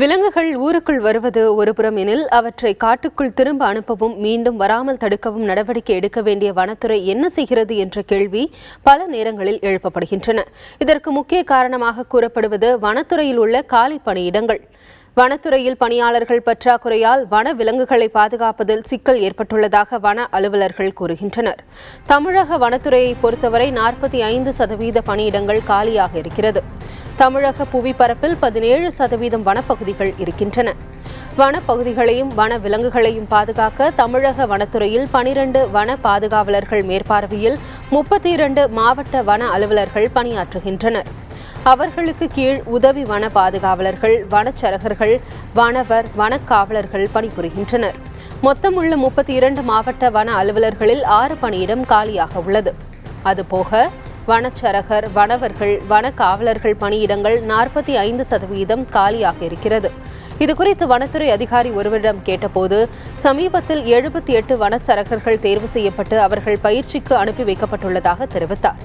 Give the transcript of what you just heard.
விலங்குகள் ஊருக்குள் வருவது ஒருபுறம் எனில் அவற்றை காட்டுக்குள் திரும்ப அனுப்பவும் மீண்டும் வராமல் தடுக்கவும் நடவடிக்கை எடுக்க வேண்டிய வனத்துறை என்ன செய்கிறது என்ற கேள்வி பல நேரங்களில் எழுப்பப்படுகின்றன. இதற்கு முக்கிய காரணமாக கூறப்படுவது வனத்துறையில் உள்ள காலி பணியிடங்கள். வனத்துறையில் பணியாளர்கள் பற்றாக்குறையால் வன விலங்குகளை பாதுகாப்பதில் சிக்கல் ஏற்பட்டுள்ளதாக வன அலுவலர்கள் கூறுகின்றனர். தமிழக வனத்துறையை பொறுத்தவரை 45% பணியிடங்கள் காலியாக இருக்கிறது. தமிழக புவிப்பரப்பில் 17% வனப்பகுதிகள் இருக்கின்றன. வனப்பகுதிகளையும் வன விலங்குகளையும் பாதுகாக்க தமிழக வனத்துறையில் 12 வன பாதுகாவலர்கள் மேற்பார்வையில் 32 மாவட்ட வன அலுவலர்கள் பணியாற்றுகின்றனர். அவர்களுக்கு கீழ் உதவி வன பாதுகாவலர்கள், வனச்சரகர்கள், வனவர், வனக்காவலர்கள் பணிபுரிகின்றனர். மொத்தம் உள்ள 32 மாவட்ட வன அலுவலர்களில் 6 பணியிடம் காலியாக உள்ளது. அதுபோக வனச்சரகர், வனவர்கள், வனக்காவலர்கள் பணியிடங்கள் 45% காலியாக இருக்கிறது. இதுகுறித்து வனத்துறை அதிகாரி ஒருவரிடம் கேட்டபோது, சமீபத்தில் 78 வனச்சரகர்கள் தேர்வு செய்யப்பட்டு அவர்கள் பயிற்சிக்கு அனுப்பி வைக்கப்பட்டுள்ளதாக தெரிவித்தார்.